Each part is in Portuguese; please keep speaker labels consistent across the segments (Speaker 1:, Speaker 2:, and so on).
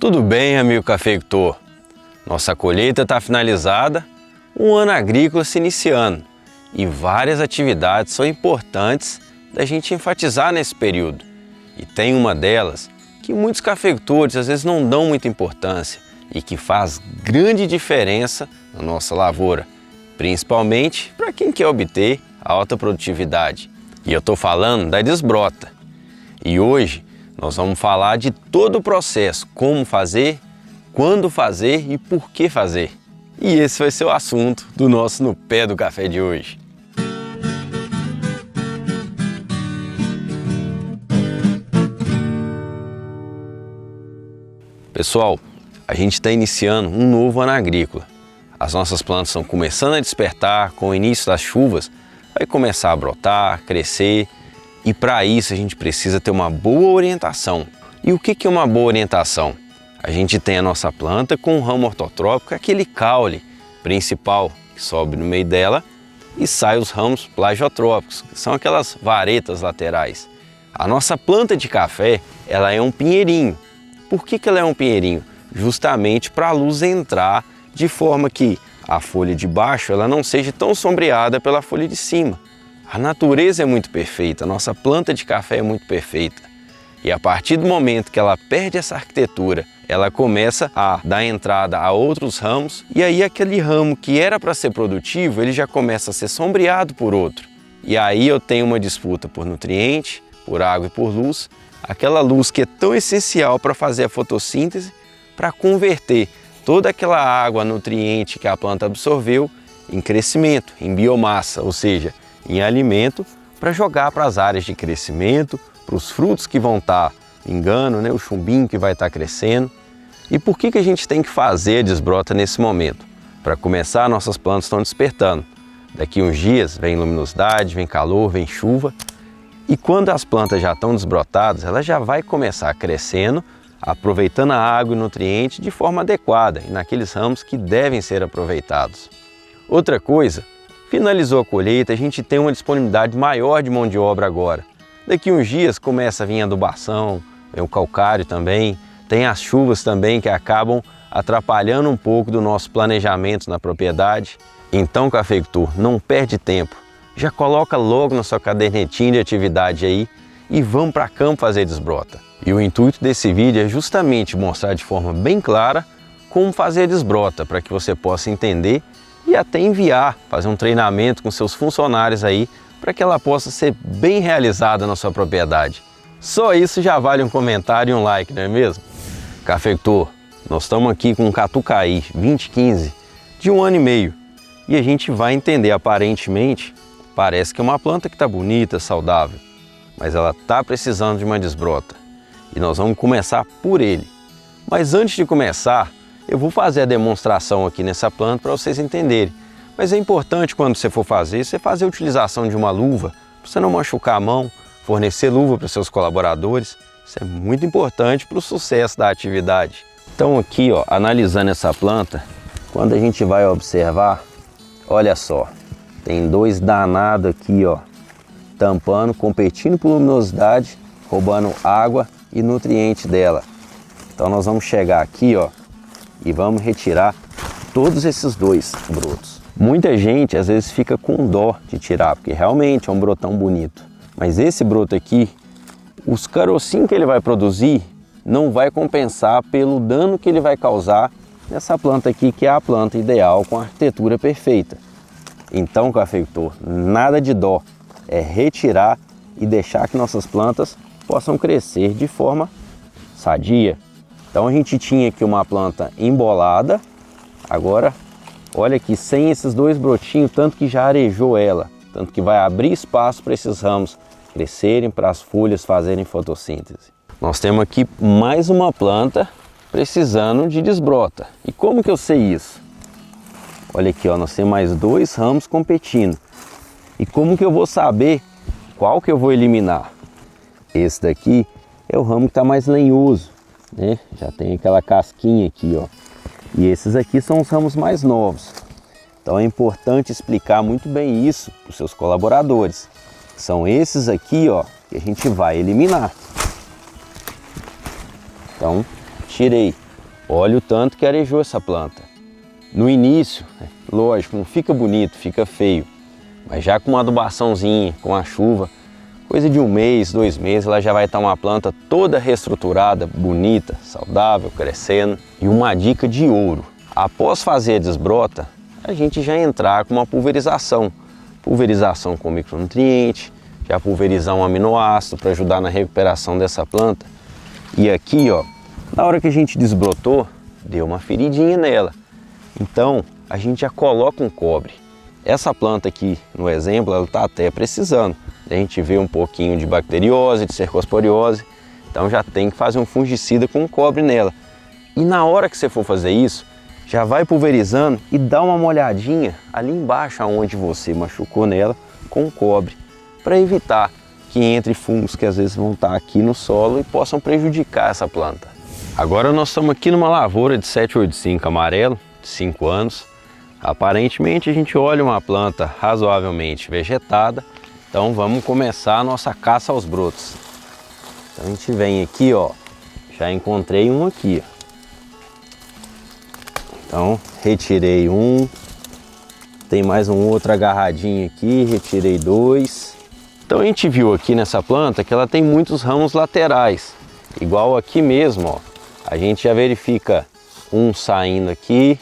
Speaker 1: Tudo bem, amigo cafeicultor? Nossa colheita está finalizada, um ano agrícola se iniciando e várias atividades são importantes da gente enfatizar nesse período. E tem uma delas que muitos cafeicultores às vezes não dão muita importância e que faz grande diferença na nossa lavoura, principalmente para quem quer obter alta produtividade. E eu estou falando da desbrota. E hoje nós vamos falar de todo o processo, como fazer, quando fazer e por que fazer. E esse vai ser o assunto do nosso No Pé do Café de hoje. Pessoal, a gente está iniciando um novo ano agrícola. As nossas plantas estão começando a despertar, com o início das chuvas, vai começar a brotar, crescer. E para isso a gente precisa ter uma boa orientação. E o que é uma boa orientação? A gente tem a nossa planta com um ramo ortotrópico, aquele caule principal que sobe no meio dela e sai os ramos plagiotrópicos, que são aquelas varetas laterais. A nossa planta de café, ela é um pinheirinho. Por que ela é um pinheirinho? Justamente para a luz entrar de forma que a folha de baixo ela não seja tão sombreada pela folha de cima. A natureza é muito perfeita, a nossa planta de café é muito perfeita. E a partir do momento que ela perde essa arquitetura, ela começa a dar entrada a outros ramos e aí aquele ramo que era para ser produtivo, ele já começa a ser sombreado por outro. E aí eu tenho uma disputa por nutriente, por água e por luz, aquela luz que é tão essencial para fazer a fotossíntese, para converter toda aquela água, nutriente que a planta absorveu em crescimento, em biomassa, ou seja, em alimento para jogar para as áreas de crescimento, para os frutos que vão estar vingando, o chumbinho que vai estar crescendo. E por que a gente tem que fazer a desbrota nesse momento? Para começar, nossas plantas estão despertando. Daqui uns dias vem luminosidade, vem calor, vem chuva. E quando as plantas já estão desbrotadas, ela já vai começar crescendo, aproveitando a água e nutriente de forma adequada e naqueles ramos que devem ser aproveitados. Outra coisa, finalizou a colheita, a gente tem uma disponibilidade maior de mão de obra agora. Daqui uns dias começa a vir a adubação, vem o calcário também, tem as chuvas também que acabam atrapalhando um pouco do nosso planejamento na propriedade. Então, cafeicultor, não perde tempo, já coloca logo na sua cadernetinha de atividade aí e vamos para campo fazer desbrota. E o intuito desse vídeo é justamente mostrar de forma bem clara como fazer a desbrota, para que você possa entender e até enviar, fazer um treinamento com seus funcionários aí, para que ela possa ser bem realizada na sua propriedade. Só isso já vale um comentário e um like, não é mesmo? Cafeicultor, nós estamos aqui com um Catucaí 2015 de 1 ano e meio e a gente vai entender, aparentemente, parece que é uma planta que está bonita, saudável, mas ela está precisando de uma desbrota e nós vamos começar por ele. Mas antes de começar, eu vou fazer a demonstração aqui nessa planta para vocês entenderem. Mas é importante quando você for fazer, você fazer a utilização de uma luva, para você não machucar a mão, fornecer luva para os seus colaboradores. Isso é muito importante para o sucesso da atividade. Então aqui, analisando essa planta, quando a gente vai observar, olha só, tem dois danados aqui, tampando, competindo por luminosidade, roubando água e nutriente dela. Então nós vamos chegar aqui, e vamos retirar todos esses dois brotos. Muita gente às vezes fica com dó de tirar, porque realmente é um brotão bonito. Mas esse broto aqui, os carocinhos que ele vai produzir não vai compensar pelo dano que ele vai causar nessa planta aqui, que é a planta ideal com a arquitetura perfeita. Então, cafeicultor, nada de dó, é retirar e deixar que nossas plantas possam crescer de forma sadia. Então a gente tinha aqui uma planta embolada, agora olha aqui, sem esses dois brotinhos, tanto que já arejou ela, tanto que vai abrir espaço para esses ramos crescerem, para as folhas fazerem fotossíntese. Nós temos aqui mais uma planta precisando de desbrota. E como que eu sei isso? Olha aqui, nós temos mais dois ramos competindo. E como que eu vou saber qual que eu vou eliminar? Esse daqui é o ramo que está mais lenhoso, já tem aquela casquinha aqui, E esses aqui são os ramos mais novos. Então é importante explicar muito bem isso para os seus colaboradores. São esses aqui, que a gente vai eliminar. Então, tirei. Olha o tanto que arejou essa planta. No início, lógico, não fica bonito, fica feio. Mas já com uma adubaçãozinha, com a chuva, coisa de 1 mês, 2 meses, ela já vai estar uma planta toda reestruturada, bonita, saudável, crescendo. E uma dica de ouro: após fazer a desbrota, a gente já entrar com uma pulverização. Pulverização com micronutriente, já pulverizar um aminoácido para ajudar na recuperação dessa planta. E aqui, ó, na hora que a gente desbrotou, deu uma feridinha nela. Então, a gente já coloca um cobre. Essa planta aqui, no exemplo, ela está até precisando. A gente vê um pouquinho de bacteriose, de cercosporiose, então já tem que fazer um fungicida com cobre nela. E na hora que você for fazer isso, já vai pulverizando e dá uma molhadinha ali embaixo aonde você machucou nela com cobre, para evitar que entre fungos que às vezes vão estar aqui no solo e possam prejudicar essa planta. Agora nós estamos aqui numa lavoura de 785 amarelo, de 5 anos. Aparentemente a gente olha uma planta razoavelmente vegetada, então vamos começar a nossa caça aos brotos. Então a gente vem aqui, ó, já encontrei um aqui, ó. Então retirei um, tem mais um outro agarradinho aqui, retirei 2. Então a gente viu aqui nessa planta que ela tem muitos ramos laterais, igual aqui mesmo, ó. A gente já verifica um saindo aqui,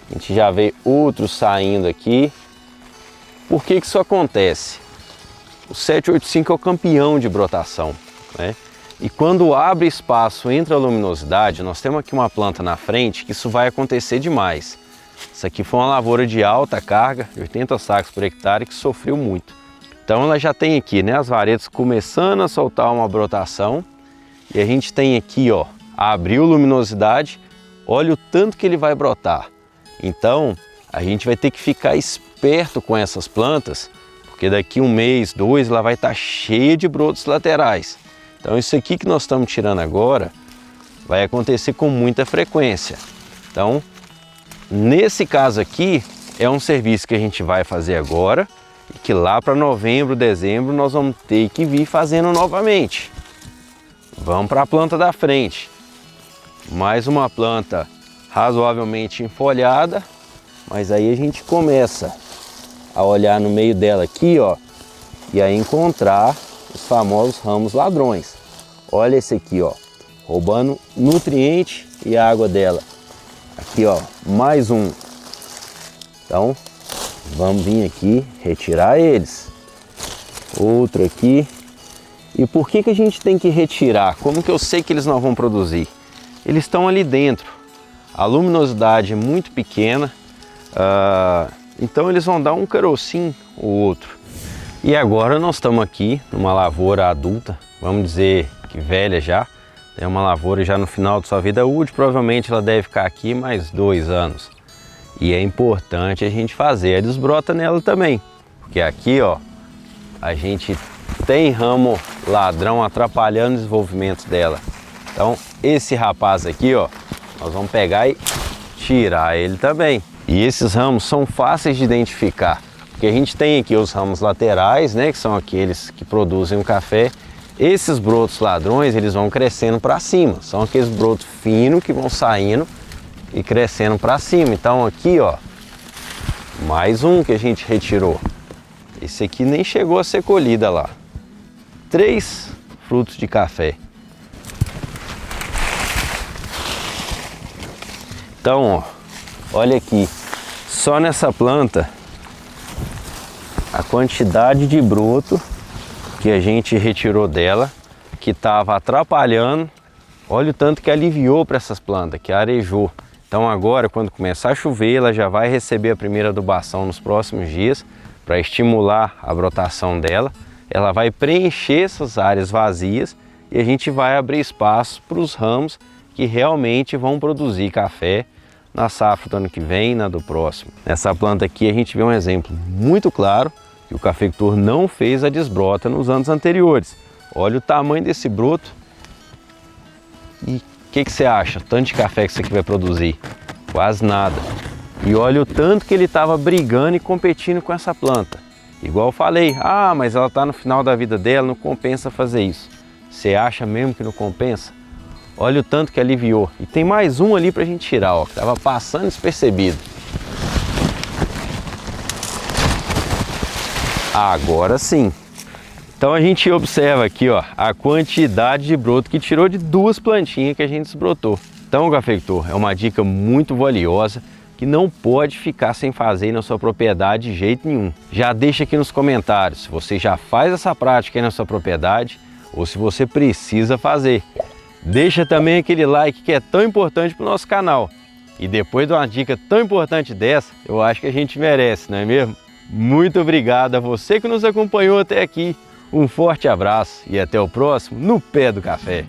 Speaker 1: a gente já vê outro saindo aqui. Por que que isso acontece? O 785 é o campeão de brotação, né? E quando abre espaço entre a luminosidade, nós temos aqui uma planta na frente que isso vai acontecer demais. Isso aqui foi uma lavoura de alta carga, de 80 sacos por hectare, que sofreu muito. Então ela já tem aqui, né, as varetas começando a soltar uma brotação. E a gente tem aqui, ó, abriu luminosidade, olha o tanto que ele vai brotar. Então a gente vai ter que ficar esperto com essas plantas, porque daqui 1 mês, 2, ela vai estar cheia de brotos laterais. Então isso aqui que nós estamos tirando agora vai acontecer com muita frequência. Então, nesse caso aqui, é um serviço que a gente vai fazer agora e que lá para novembro, dezembro, nós vamos ter que vir fazendo novamente. Vamos para a planta da frente. Mais uma planta razoavelmente enfolhada, mas aí a gente começa a olhar no meio dela aqui, ó, e a encontrar os famosos ramos ladrões. Olha esse aqui, ó, roubando nutriente e água dela. Aqui, ó, mais um. Então, vamos vir aqui retirar eles. Outro aqui. E por que que a gente tem que retirar? Como que eu sei que eles não vão produzir? Eles estão ali dentro. A luminosidade é muito pequena, então eles vão dar um carocinho ou outro. E agora nós estamos aqui numa lavoura adulta, vamos dizer que velha já. É uma lavoura já no final de sua vida útil, provavelmente ela deve ficar aqui mais 2 anos. E é importante a gente fazer a desbrota nela também, porque aqui, ó, a gente tem ramo ladrão atrapalhando o desenvolvimento dela. Então esse rapaz aqui, ó, nós vamos pegar e tirar ele também. E esses ramos são fáceis de identificar, porque a gente tem aqui os ramos laterais, né, que são aqueles que produzem o café. Esses brotos ladrões, eles vão crescendo para cima, são aqueles brotos finos que vão saindo e crescendo para cima. Então aqui, ó, mais um que a gente retirou. Esse aqui nem chegou a ser colhida lá. 3 frutos de café. Então, ó, olha aqui, só nessa planta a quantidade de broto que a gente retirou dela, que estava atrapalhando. Olha o tanto que aliviou para essas plantas, que arejou. Então agora, quando começar a chover, ela já vai receber a primeira adubação nos próximos dias para estimular a brotação dela. Ela vai preencher essas áreas vazias e a gente vai abrir espaço para os ramos que realmente vão produzir café na safra do ano que vem e na do próximo. Nessa planta aqui a gente vê um exemplo muito claro que o cafeicultor não fez a desbrota nos anos anteriores. Olha o tamanho desse broto. E o que você acha? Tanto de café que isso aqui vai produzir? Quase nada. E olha o tanto que ele estava brigando e competindo com essa planta. Igual eu falei, mas ela está no final da vida dela, não compensa fazer isso. Você acha mesmo que não compensa? Olha o tanto que aliviou. E tem mais um ali pra gente tirar, ó, que tava passando despercebido. Agora sim. Então a gente observa aqui, ó, a quantidade de broto que tirou de 2 plantinhas que a gente desbrotou. Então, cafeitor, é uma dica muito valiosa que não pode ficar sem fazer na sua propriedade de jeito nenhum. Já deixa aqui nos comentários se você já faz essa prática aí na sua propriedade ou se você precisa fazer. Deixa também aquele like que é tão importante para o nosso canal. E depois de uma dica tão importante dessa, eu acho que a gente merece, não é mesmo? Muito obrigado a você que nos acompanhou até aqui. Um forte abraço e até o próximo No Pé do Café.